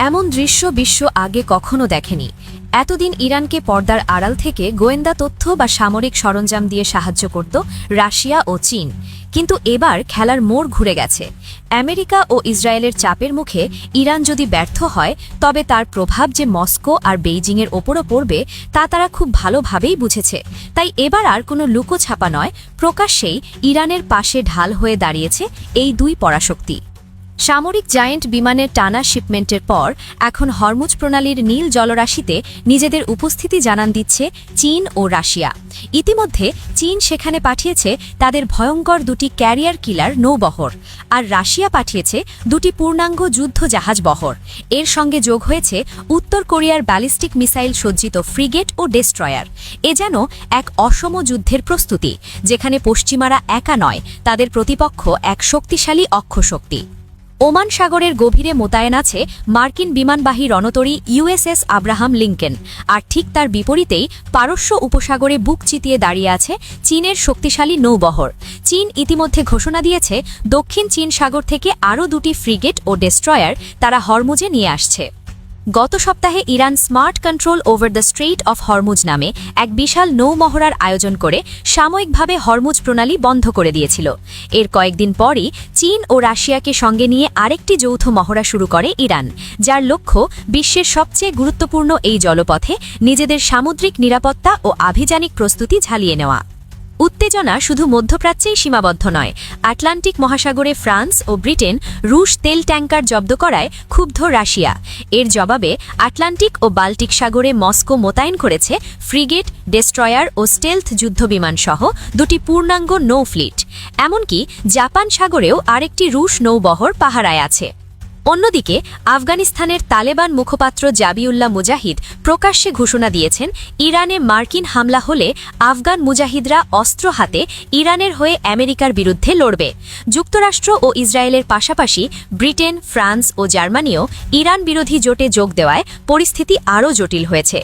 এমন দৃশ্য বিশ্ব আগে কখনো দেখেনি। এতদিন ইরানকে পর্দার আড়াল থেকে গোয়েন্দা তথ্য বা সামরিক সরঞ্জাম দিয়ে সাহায্য করত রাশিয়া ও চীন, কিন্তু এবার খেলার মোড় ঘুরে গেছে। আমেরিকা ও ইসরায়েলের চাপের মুখে ইরান যদি ব্যর্থ হয়, তবে তার প্রভাব যে মস্কো আর বেইজিংয়ের ওপরও পড়বে তা তারা খুব ভালোভাবেই বুঝেছে। তাই এবার আর কোনো লুকোছাপা নয়, প্রকাশ্যেই ইরানের পাশে ঢাল হয়ে দাঁড়িয়েছে এই দুই পরাশক্তি। সামরিক জায়েন্ট বিমানের টানা শিপমেন্টের পর এখন হরমুজ প্রণালীর নীল জলরাশিতে নিজেদের উপস্থিতি জানান দিচ্ছে চীন ও রাশিয়া। ইতিমধ্যে চীন সেখানে পাঠিয়েছে তাদের ভয়ঙ্কর দুটি ক্যারিয়ার কিলার নৌবহর, আর রাশিয়া পাঠিয়েছে দুটি পূর্ণাঙ্গ যুদ্ধ জাহাজ বহর। এর সঙ্গে যোগ হয়েছে উত্তর কোরিয়ার ব্যালিস্টিক মিসাইল সজ্জিত ফ্রিগেট ও ডেস্ট্রয়ার। এ যেন এক অসম যুদ্ধের প্রস্তুতি, যেখানে পশ্চিমারা একা নয়, তাদের প্রতিপক্ষ এক শক্তিশালী অক্ষশক্তি। ওমান সাগরের গভীরে মোতায়েন আছে মার্কিন বিমানবাহী রণতরী ইউএসএস আব্রাহাম লিঙ্কন, আর ঠিক তার বিপরীতেই পারস্য উপসাগরে বুক চিতিয়ে দাঁড়িয়ে আছে চীনের শক্তিশালী নৌবহর। চীন ইতিমধ্যে ঘোষণা দিয়েছে দক্ষিণ চীন সাগর থেকে আরও দুটি ফ্রিগেট ও ডেস্ট্রয়ার তারা হরমুজে নিয়ে আসছে। গত সপ্তাহে Iran smart control over the strait of Hormuz নামে এক বিশাল নৌমহড়ার আয়োজন করে সাময়িকভাবে হরমুজ প্রণালী বন্ধ করে দিয়েছিল। এর কয়েকদিন পরই চীন ও রাশিয়াকে সঙ্গে নিয়ে আরেকটি যৌথ মহড়া শুরু করে ইরান, যার লক্ষ্য বিশ্বের সবচেয়ে গুরুত্বপূর্ণ এই জলপথে নিজেদের সামুদ্রিক নিরাপত্তা ও আভিযানিক প্রস্তুতি ঝালিয়ে নেওয়া। উত্তেজনা শুধু মধ্যপ্রাচ্যেই সীমাবদ্ধ নয়। আটলান্টিক মহাসাগরে ফ্রান্স ও ব্রিটেন রুশ তেল ট্যাঙ্কার জব্দ করায় ক্ষুব্ধ রাশিয়া। এর জবাবে আটলান্টিক ও বাল্টিক সাগরে মস্কো মোতায়েন করেছে ফ্রিগেট, ডেস্ট্রয়ার ও স্টেলথ যুদ্ধবিমান সহ দুটি পূর্ণাঙ্গ নৌ ফ্লিট। এমনকি জাপান সাগরেও আরেকটি রুশ নৌবহর পাহারায় আছে। অন্যদিকে আফগানিস্তানের তালেবান মুখপাত্র জাবিউল্লাহ মুজাহিদ প্রকাশ্যে ঘোষণা দিয়েছেন, ইরানে মার্কিন হামলা হলে আফগান মুজাহিদরা অস্ত্র হাতে ইরানের হয়ে আমেরিকার বিরুদ্ধে লড়বে। যুক্তরাষ্ট্র ও ইসরায়েলের পাশাপাশি ব্রিটেন, ফ্রান্স ও জার্মানিও ইরান বিরোধী জোটে যোগ দেওয়ায় পরিস্থিতি আরও জটিল হয়েছে।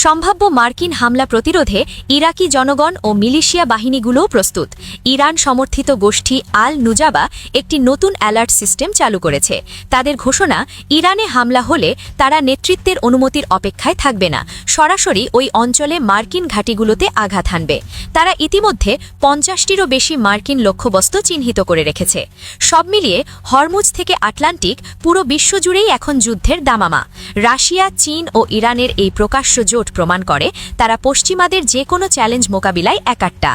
সম্ভাব্য মার্কিন হামলা প্রতিরোধে ইরাকি জনগণ ও মিলিশিয়া বাহিনীগুলোও প্রস্তুত। ইরান সমর্থিত গোষ্ঠী আল নুজাবা একটি নতুন অ্যালার্ট সিস্টেম চালু করেছে। তাদের ঘোষণা, ইরানে হামলা হলে তারা নেতৃত্বের অনুমতির অপেক্ষায় থাকবে না, সরাসরি ওই অঞ্চলে মার্কিন ঘাঁটিগুলোতে আঘাত হানবে। তারা ইতিমধ্যে 50টিরও বেশি মার্কিন লক্ষ্যবস্তু চিহ্নিত করে রেখেছে। সব মিলিয়ে হরমুজ থেকে আটলান্টিক পুরো বিশ্বজুড়েই এখন যুদ্ধের দামামা। রাশিয়া, চীন ও ইরানের এই প্রকাশ্য জোট প্রমাণ করে তারা পশ্চিমাদের যে কোনো চ্যালেঞ্জ মোকাবিলায় একাট্টা।